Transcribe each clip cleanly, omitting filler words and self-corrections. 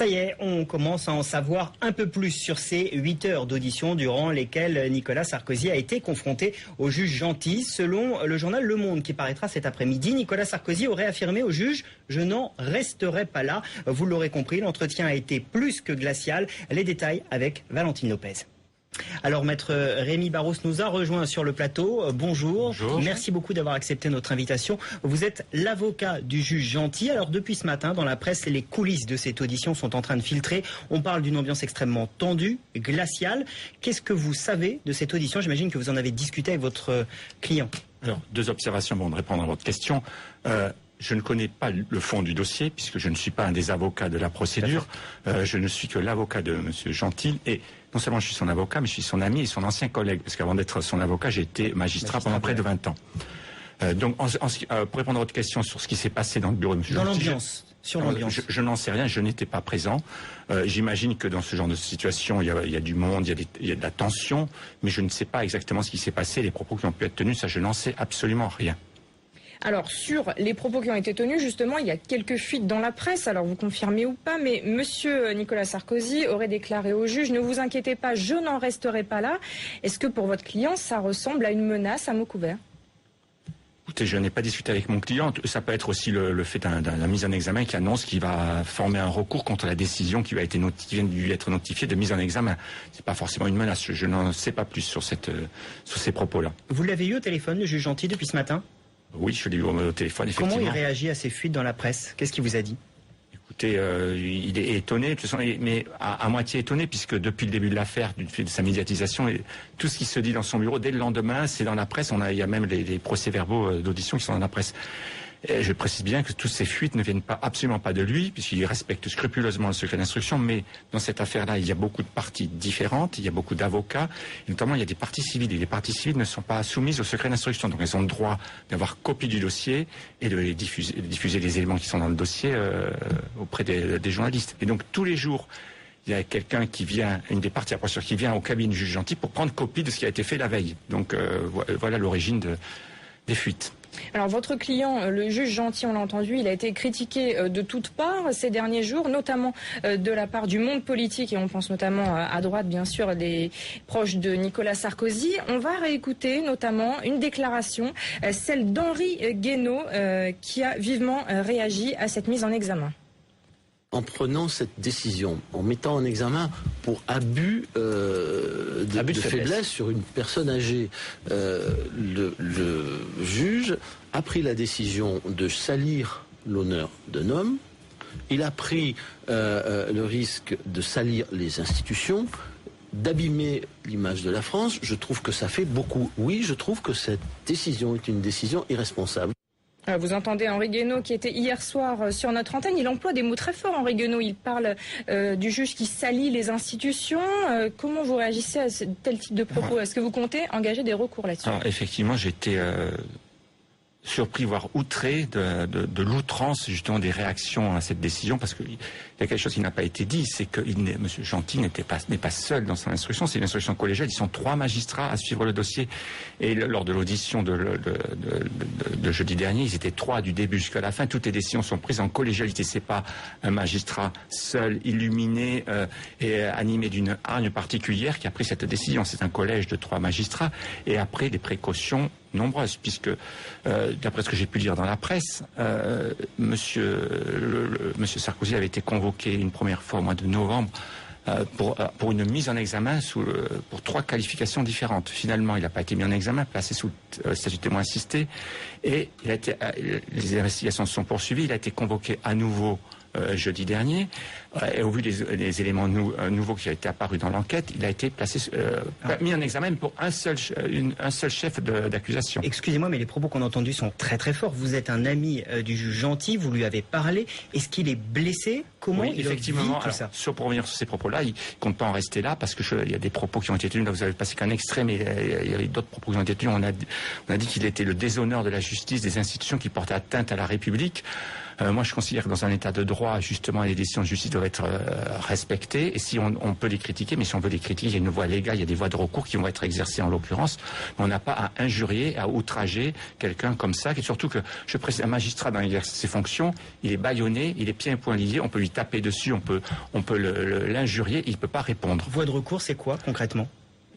Ça y est, on commence à en savoir un peu plus sur ces 8 heures d'audition durant lesquelles Nicolas Sarkozy a été confronté au juge Gentil. Selon le journal Le Monde qui paraîtra cet après-midi, Nicolas Sarkozy aurait affirmé au juge « Je n'en resterai pas là ». Vous l'aurez compris, l'entretien a été plus que glacial. Les détails avec Valentine Lopez. Alors maître Rémi Barros nous a rejoint sur le plateau. Bonjour. Bonjour. Merci beaucoup d'avoir accepté notre invitation. Vous êtes l'avocat du juge Gentil. Alors depuis ce matin, dans la presse, les coulisses de cette audition sont en train de filtrer. On parle d'une ambiance extrêmement tendue, glaciale. Qu'est-ce que vous savez de cette audition? J'imagine que vous en avez discuté avec votre client. Alors, deux observations avant de répondre à votre question. Je ne connais pas le fond du dossier, puisque je ne suis pas un des avocats de la procédure. Je ne suis que l'avocat de M. Gentil. Et non seulement je suis son avocat, mais je suis son ami et son ancien collègue. Parce qu'avant d'être son avocat, j'ai été magistrat pendant près de 20 ans. Donc, pour répondre à votre question sur ce qui s'est passé dans le bureau de M. Gentil... Dans l'ambiance, sur l'ambiance. Je n'en sais rien, je n'étais pas présent. J'imagine que dans ce genre de situation, il y a du monde, il y a de la tension, mais je ne sais pas exactement ce qui s'est passé, les propos qui ont pu être tenus, ça je n'en sais absolument rien. Alors, sur les propos qui ont été tenus, justement, il y a quelques fuites dans la presse, alors vous confirmez ou pas, mais monsieur Nicolas Sarkozy aurait déclaré au juge « Ne vous inquiétez pas, je n'en resterai pas là ». Est-ce que pour votre client, ça ressemble à une menace à mots couverts? Écoutez, je n'ai pas discuté avec mon client. Ça peut être aussi le fait d'un mise en examen qui annonce qu'il va former un recours contre la décision qui vient de lui être notifiée de mise en examen. C'est pas forcément une menace. Je n'en sais pas plus sur ces propos-là. Vous l'avez eu au téléphone, le juge Gentil, depuis ce matin? Oui, je l'ai eu au téléphone, effectivement. Comment il réagit à ces fuites dans la presse? Qu'est-ce qu'il vous a dit? Écoutez, il est étonné, de toute façon, mais à moitié étonné, puisque depuis le début de l'affaire, du fait de sa médiatisation, et tout ce qui se dit dans son bureau, dès le lendemain, c'est dans la presse. Il y a même les procès-verbaux d'audition qui sont dans la presse. Et je précise bien que toutes ces fuites ne viennent absolument pas de lui, puisqu'il respecte scrupuleusement le secret d'instruction, mais dans cette affaire-là, il y a beaucoup de parties différentes, il y a beaucoup d'avocats, et notamment il y a des parties civiles, et les parties civiles ne sont pas soumises au secret d'instruction, donc elles ont le droit d'avoir copie du dossier et de diffuser les éléments qui sont dans le dossier auprès des journalistes. Et donc tous les jours, il y a quelqu'un qui vient, une des parties après qui vient au cabinet du juge Gentil pour prendre copie de ce qui a été fait la veille. Donc voilà l'origine des fuites. Alors votre client, le juge Gentil, on l'a entendu, il a été critiqué de toutes parts ces derniers jours, notamment de la part du monde politique, et on pense notamment à droite, bien sûr, des proches de Nicolas Sarkozy. On va réécouter notamment une déclaration, celle d'Henri Guénaud, qui a vivement réagi à cette mise en examen. En prenant cette décision, en mettant en examen pour abus de faiblesse sur une personne âgée, le juge a pris la décision de salir l'honneur d'un homme. Il a pris le risque de salir les institutions, d'abîmer l'image de la France. Je trouve que ça fait beaucoup. Oui, je trouve que cette décision est une décision irresponsable. Vous entendez Henri Guénaud qui était hier soir sur notre antenne. Il emploie des mots très forts, Henri Guénaud. Il parle du juge qui salit les institutions. Comment vous réagissez à tel type de propos? Est-ce que vous comptez engager des recours là-dessus? Alors effectivement, j'étais surpris, voire outré de l'outrance justement des réactions à cette décision, parce qu'il y a quelque chose qui n'a pas été dit, c'est que M. Gentil n'est pas seul dans son instruction, c'est une instruction collégiale, ils sont 3 magistrats à suivre le dossier, et lors de l'audition de jeudi dernier, ils étaient 3 du début jusqu'à la fin, toutes les décisions sont prises en collégialité, c'est pas un magistrat seul, illuminé et animé d'une hargne particulière qui a pris cette décision, c'est un collège de 3 magistrats, et après des précautions nombreuses, puisque d'après ce que j'ai pu lire dans la presse, Monsieur Sarkozy avait été convoqué une première fois au mois de novembre pour une mise en examen pour 3 qualifications différentes. Finalement, il n'a pas été mis en examen, placé sous statut de témoin assisté, et les investigations se sont poursuivies. Il a été convoqué à nouveau jeudi dernier, et au vu des éléments nouveaux qui ont été apparus dans l'enquête, il a été mis en examen pour un seul chef d'accusation. Excusez-moi, mais les propos qu'on a entendus sont très très forts. Vous êtes un ami du juge Gentil, vous lui avez parlé. Est-ce qu'il est blessé? Comment il effectivement, vit tout ça? Pour revenir sur ces propos-là, il ne compte pas en rester là, parce que il y a des propos qui ont été tenus. Là, vous avez passé qu'un extrait, mais il y avait d'autres propos qui ont été tenus. On a dit qu'il était le déshonneur de la justice, des institutions, qui portait atteinte à la République. Moi, je considère que dans un état de droit, justement, les décisions de justice doivent être respectées. Et si on peut les critiquer, mais si on veut les critiquer, il y a une voie légale, il y a des voies de recours qui vont être exercées en l'occurrence. Mais on n'a pas à injurier, à outrager quelqu'un comme ça. Et surtout que, je précise, un magistrat dans l'exercice de ses fonctions, il est bâillonné, il est pieds et poings liés. On peut lui lui taper dessus, on peut l'injurier, il ne peut pas répondre. Voie de recours, c'est quoi concrètement ?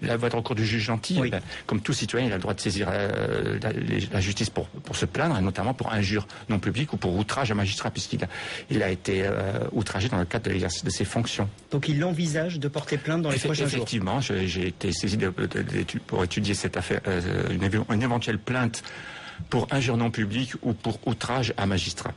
La voie de recours du juge gentil, oui. Comme tout citoyen, il a le droit de saisir la justice pour se plaindre, et notamment pour injure non publique ou pour outrage à magistrat, puisqu'il a été outragé dans le cadre de l'exercice de ses fonctions. Donc il envisage de porter plainte dans les prochains jours. Effectivement, j'ai été saisi pour étudier cette affaire, une éventuelle plainte pour injure non publique ou pour outrage à magistrat.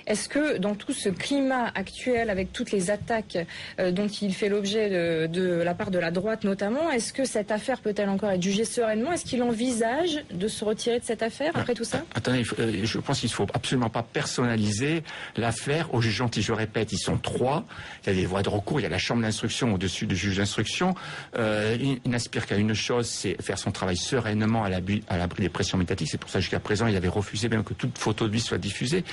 Est-ce que dans tout ce climat actuel, avec toutes les attaques dont il fait l'objet de la part de la droite notamment, est-ce que cette affaire peut-elle encore être jugée sereinement ? Est-ce qu'il envisage de se retirer de cette affaire après tout ça ? Attendez, je pense qu'il ne faut absolument pas personnaliser l'affaire au juge gentil. Je répète, ils sont 3. Il y a des voies de recours, il y a la chambre d'instruction au-dessus du juge d'instruction. Il n'aspire qu'à une chose, c'est faire son travail sereinement à l'abri des pressions médiatiques. C'est pour ça jusqu'à présent, il avait refusé même que toute photo de lui soit diffusée.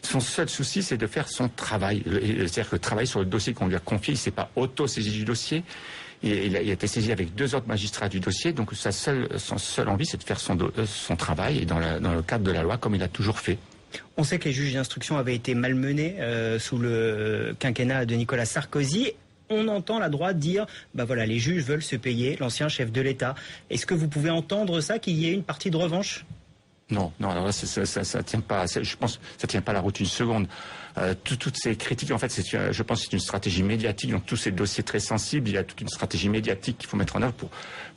Son seul souci, c'est de faire son travail. C'est-à-dire que travailler sur le dossier qu'on lui a confié, il ne s'est pas auto-saisi du dossier. Il a été saisi avec 2 autres magistrats du dossier. Donc son seule envie, c'est de faire son travail et dans le cadre de la loi, comme il a toujours fait. On sait que les juges d'instruction avaient été malmenés sous le quinquennat de Nicolas Sarkozy. On entend la droite dire, les juges veulent se payer l'ancien chef de l'État. Est-ce que vous pouvez entendre ça, qu'il y ait une partie de revanche ? Non, alors là, ça tient pas. Je pense, ça tient pas la route une seconde. Toutes ces critiques, en fait, je pense, que c'est une stratégie médiatique. Donc tous ces dossiers très sensibles, il y a toute une stratégie médiatique qu'il faut mettre en œuvre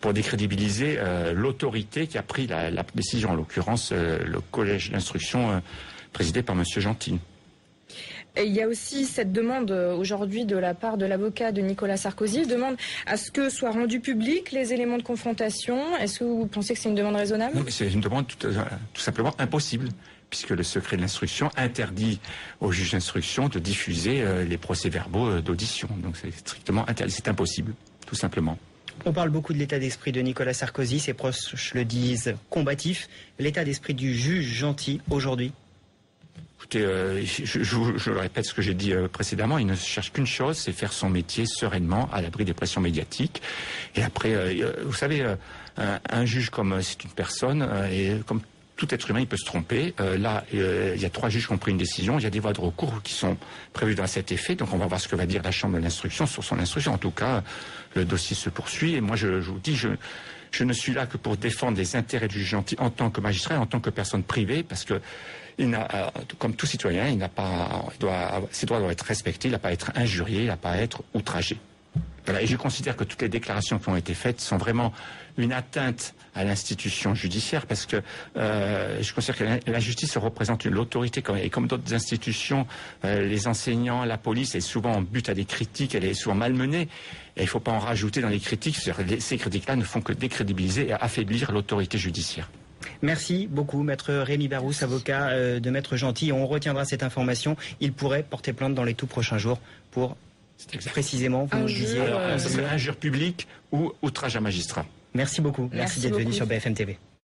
pour décrédibiliser l'autorité qui a pris la décision. En l'occurrence, le collège d'instruction présidé par Monsieur Gentil. Et il y a aussi cette demande aujourd'hui de la part de l'avocat de Nicolas Sarkozy. Il demande à ce que soient rendus publics les éléments de confrontation. Est-ce que vous pensez que c'est une demande raisonnable ? Non, mais c'est une demande tout simplement impossible, puisque le secret de l'instruction interdit au juge d'instruction de diffuser les procès-verbaux d'audition. Donc c'est strictement interdit, c'est impossible, tout simplement. On parle beaucoup de l'état d'esprit de Nicolas Sarkozy, ses proches le disent combatif. L'état d'esprit du juge gentil aujourd'hui ? Écoutez, je répète ce que j'ai dit précédemment, il ne cherche qu'une chose, c'est faire son métier sereinement à l'abri des pressions médiatiques. Et après, vous savez, un juge c'est une personne, et comme tout être humain, il peut se tromper. Là, il y a 3 juges qui ont pris une décision, il y a des voies de recours qui sont prévues dans cet effet, donc on va voir ce que va dire la chambre de l'instruction sur son instruction. En tout cas, le dossier se poursuit, et moi je vous dis, je ne suis là que pour défendre les intérêts du juge gentil en tant que magistrat et en tant que personne privée, parce que comme tout citoyen, ses droits doivent être respectés, il n'a pas à être injurié, il n'a pas à être outragé. Voilà, et je considère que toutes les déclarations qui ont été faites sont vraiment une atteinte à l'institution judiciaire, parce que je considère que la justice représente l'autorité, et comme d'autres institutions, les enseignants, la police est souvent en but à des critiques, elle est souvent malmenée, et il ne faut pas en rajouter dans les critiques. Ces critiques-là ne font que décrédibiliser et affaiblir l'autorité judiciaire. Merci beaucoup, maître Rémi Barousse, avocat de maître Gentil. On retiendra cette information. Il pourrait porter plainte dans les tout prochains jours pour précisément, vous disiez, injure publique ou outrage à magistrat. Merci beaucoup. Merci d'être venu sur BFM TV.